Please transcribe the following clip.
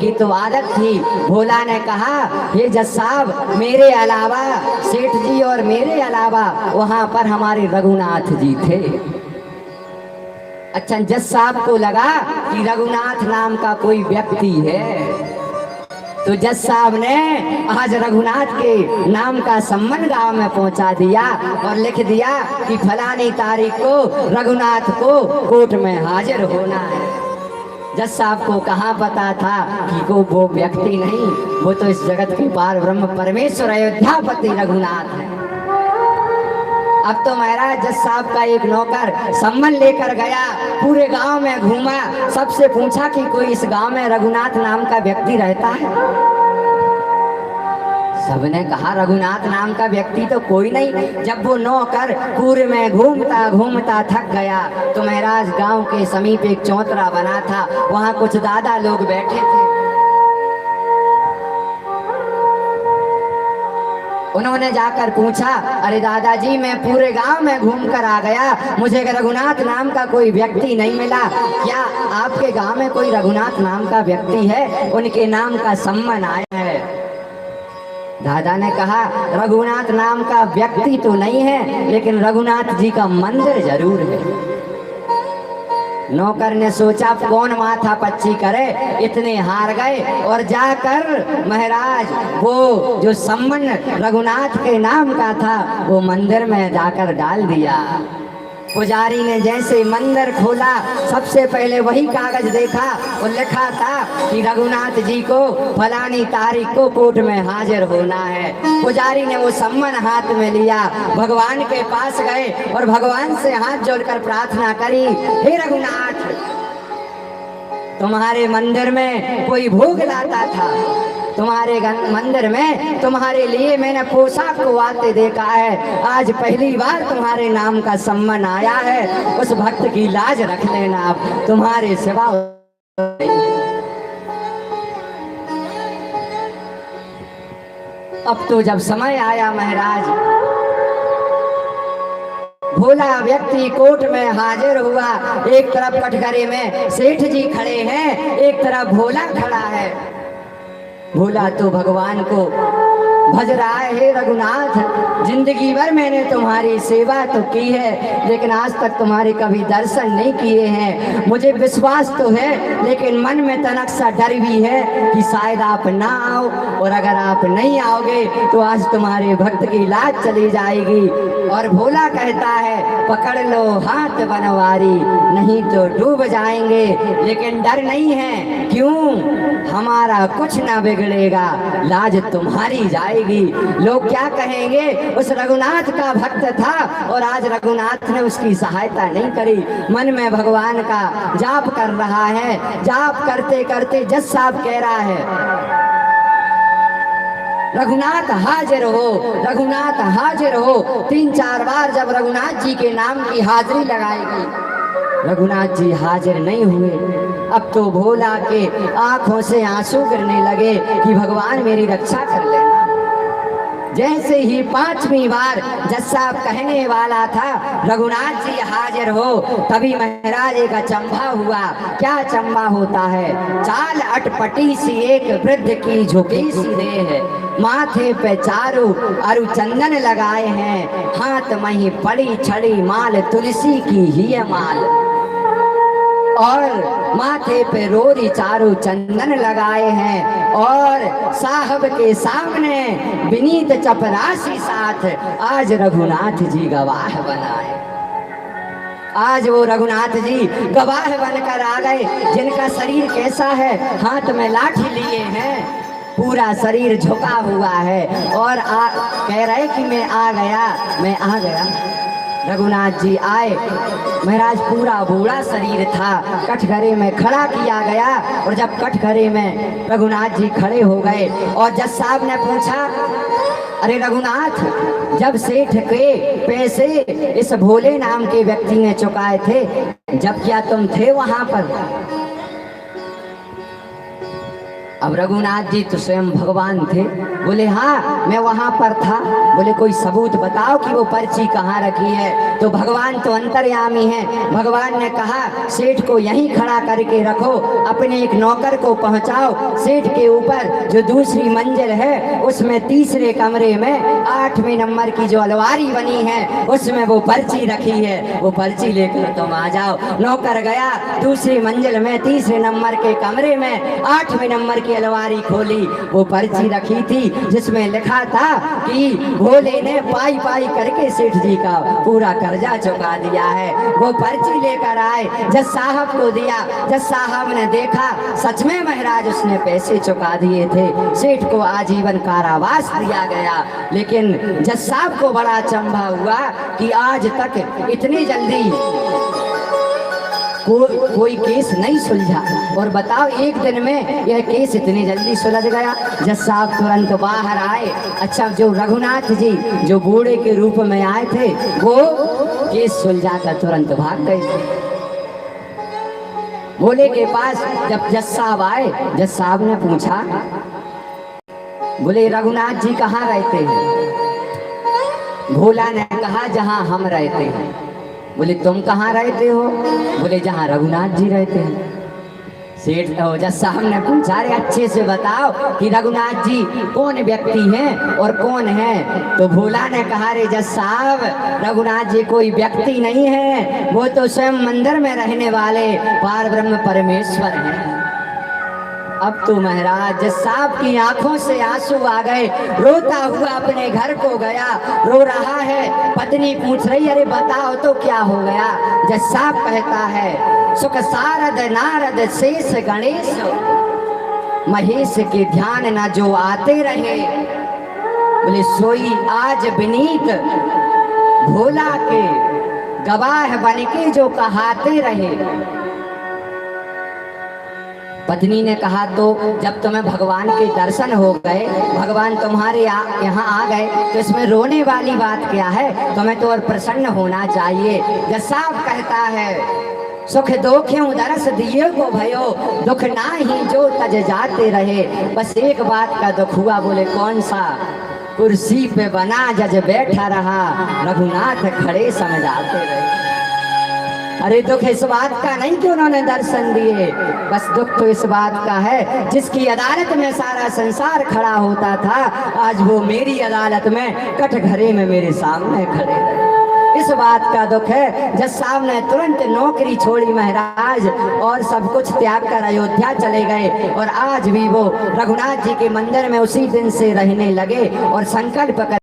की तो आदत थी। भोला ने कहा, हे जज साहब, मेरे अलावा सेठ जी और मेरे अलावा वहां पर हमारे रघुनाथ जी थे। अच्छा, जज साहब को लगा कि रघुनाथ नाम का कोई व्यक्ति है, तो जज साहब ने आज रघुनाथ के नाम का सम्मन गांव में पहुंचा दिया और लिख दिया कि फलानी तारीख को रघुनाथ को कोर्ट में हाजिर होना है। जज साहब को कहाँ पता था कि वो व्यक्ति नहीं, वो तो इस जगत के पार ब्रह्म परमेश्वर अयोध्यापति रघुनाथ है। अब तो महाराज जज साहब का एक नौकर सम्मन लेकर गया, पूरे गांव में घूमा, सबसे पूछा कि कोई इस गांव में रघुनाथ नाम का व्यक्ति रहता है। सबने कहा रघुनाथ नाम का व्यक्ति तो कोई नहीं। जब वो नौकर पूरे में घूमता घूमता थक गया तो महाराज गांव के समीप एक चौतरा बना था, वहां कुछ दादा लोग बैठे थे। उन्होंने जाकर पूछा, अरे दादाजी, मैं पूरे गांव में घूम कर आ गया, मुझे रघुनाथ नाम का कोई व्यक्ति नहीं मिला, क्या आपके गांव में कोई रघुनाथ नाम का व्यक्ति है? उनके नाम का सम्मन आया है। दादा ने कहा, रघुनाथ नाम का व्यक्ति तो नहीं है, लेकिन रघुनाथ जी का मंदिर जरूर है। नौकर ने सोचा कौन माथा पच्ची करे, इतने हार गए और जाकर महाराज वो जो सम्मन रघुनाथ के नाम का था वो मंदिर में जाकर डाल दिया। पुजारी ने जैसे मंदिर खोला, सबसे पहले वही कागज देखा और लिखा था कि रघुनाथ जी को फलानी तारीख को कोर्ट में हाजिर होना है। पुजारी ने वो सम्मन हाथ में लिया, भगवान के पास गए और भगवान से हाथ जोड़कर प्रार्थना करी, हे रघुनाथ, तुम्हारे मंदिर में कोई भोग लाता था, तुम्हारे मंदिर में तुम्हारे लिए मैंने पोशाक को आते देखा है, आज पहली बार तुम्हारे नाम का सम्मन आया है, उस भक्त की लाज रख लेना, आप तुम्हारे सिवा। अब तो जब समय आया महाराज, भोला व्यक्ति कोर्ट में हाजिर हुआ। एक तरफ कटघरे में सेठ जी खड़े हैं, एक तरफ भोला खड़ा है। भोला तो भगवान को भज रहा है, हे रघुनाथ, जिंदगी भर मैंने तुम्हारी सेवा तो की है, लेकिन आज तक तुम्हारे कभी दर्शन नहीं किए हैं। मुझे विश्वास तो है, लेकिन मन में तनक सा डर भी है कि शायद आप ना आओ, और अगर आप नहीं आओगे तो आज तुम्हारे भक्त की लाज चली जाएगी। और भोला कहता है, पकड़ लो हाथ बनवारी, नहीं तो डूब जाएंगे, लेकिन डर नहीं है, क्यों? हमारा कुछ ना बिगड़ेगा, लाज तुम्हारी जाएगी। लोग क्या कहेंगे? उस रघुनाथ का भक्त था और आज रघुनाथ ने उसकी सहायता नहीं करी। मन में भगवान का जाप कर रहा है, जाप करते करते जज साहब कह रहा है, रघुनाथ हाजिर हो, रघुनाथ हाजिर हो। 3-4 बार जब रघुनाथ जी के नाम की हाजिरी लगाएगी, रघुनाथ जी हाजिर नहीं हुए। अब तो भोला के आंखों से आंसू गिरने लगे कि भगवान मेरी रक्षा कर लेना। जैसे ही 5वीं बार जज साहब कहने वाला था रघुनाथ जी हाजिर हो, तभी महाराज एक अचंभा हुआ। क्या अचंभा होता है? चाल अटपटी सी एक वृद्ध की झुकी सी देह, माथे पे चारू अरु चंदन लगाए हैं, हाथ में ही पड़ी छड़ी माल तुलसी की ही है माल, और माथे पे रोरी चारू चंदन लगाए हैं, और साहब के सामने विनीत चपरासी साथ आज रघुनाथ जी गवाह बनाए। आज वो रघुनाथ जी गवाह बनकर आ गए, जिनका शरीर कैसा है? हाथ में लाठी लिए हैं, पूरा शरीर झुका हुआ है, और कह रहे कि मैं आ गया, मैं आ गया। रघुनाथ जी आए, महाराज पूरा बूढ़ा शरीर था, कटघरे में खड़ा किया गया, और जब कटघरे में रघुनाथ जी खड़े हो गए और जज साहब ने पूछा, अरे रघुनाथ, जब सेठ के पैसे इस भोले नाम के व्यक्ति ने चुकाए थे, जब क्या तुम थे वहां पर? अब रघुनाथ जी तो स्वयं भगवान थे। बोले हाँ, मैं वहां पर था। बोले कोई सबूत बताओ कि वो पर्ची कहाँ रखी है। तो भगवान तो अंतर्यामी हैं। भगवान ने कहा सेठ को यहीं खड़ा करके रखो, अपने एक नौकर को पहुंचाओ सेठ के ऊपर जो दूसरी मंजिल है उसमें तीसरे कमरे में 8वें नंबर की जो अलमारी बनी है उसमें वो पर्ची रखी है, वो पर्ची लेकर तुम आ जाओ। नौकर गया दूसरी मंजिल में तीसरे नंबर के कमरे में 8वें नंबर की अलमारी खोली, वो पर्ची रखी थी जिसमें लिखा था कि भोले ने पाई पाई करके सेठ जी का पूरा कर्जा चुका दिया है। वो पर्ची लेकर आए, जज साहब को दिया। जज साहब ने देखा सच में महाराज उसने पैसे चुका दिए थे, सेठ को आजीवन कारावास दिया गया। लेकिन जज साहब को बड़ा अचंभा हुआ कि आज तक इतनी जल्दी कोई केस नहीं सुलझा, और बताओ एक दिन में यह केस इतनी जल्दी सुलझ गया। जज साहब तुरंत बाहर आए। अच्छा, जो रघुनाथ जी जो बूढ़े के रूप में आए थे वो केस सुलझा कर तुरंत भाग गए। भोले के पास जब जज साहब आए, जज साहब ने पूछा, बोले रघुनाथ जी कहाँ रहते हैं? भोला ने कहा जहाँ हम रहते हैं। बोले तुम कहाँ रहते हो? बोले जहाँ रघुनाथ जी रहते हैं। सेठ जज साहब ने पूछा, अरे अच्छे से बताओ कि रघुनाथ जी कौन व्यक्ति हैं और कौन है? तो भोला ने कहा, रे जज साहब रघुनाथ जी कोई व्यक्ति नहीं है, वो तो स्वयं मंदिर में रहने वाले पार ब्रह्म परमेश्वर हैं। अब तो महाराज जज साहब की आंखों से आंसू आ गए, रोता हुआ अपने घर को गया, रो रहा है। पत्नी पूछ रही, अरे बताओ तो क्या हो गया? जज साहब कहता है, सुख सारद नारद शेष गणेश महेश के ध्यान न जो आते रहे, बोले सोई आज विनीत भोला के गवाह बनके जो कहाते रहे। पत्नी ने कहा, तो जब तुम्हें भगवान के दर्शन हो गए, भगवान तुम्हारे यहाँ आ गए, तो इसमें रोने वाली बात क्या है? तुम्हें तो और प्रसन्न होना चाहिए। जज साहब कहता है, सुख दोखियों दरस दिए को भयो, दुख ना ही जो तज जाते रहे। बस एक बात का दुख हुआ। बोले कौन सा? कुर्सी पे बना जज बैठा रहा, रघुनाथ खड़े समझाते रहे। अरे दुख इस बात का नहीं कि उन्होंने दर्शन दिए, बस दुख तो इस बात का है जिसकी अदालत में सारा संसार खड़ा होता था, आज वो मेरी अदालत में कटघरे में मेरे सामने खड़े रहे। इस बात का दुख है। जज साहब ने तुरंत नौकरी छोड़ी महाराज और सब कुछ त्याग कर अयोध्या चले गए, और आज भी वो रघुनाथ जी के मंदिर में उसी दिन से रहने लगे और संकल्प कर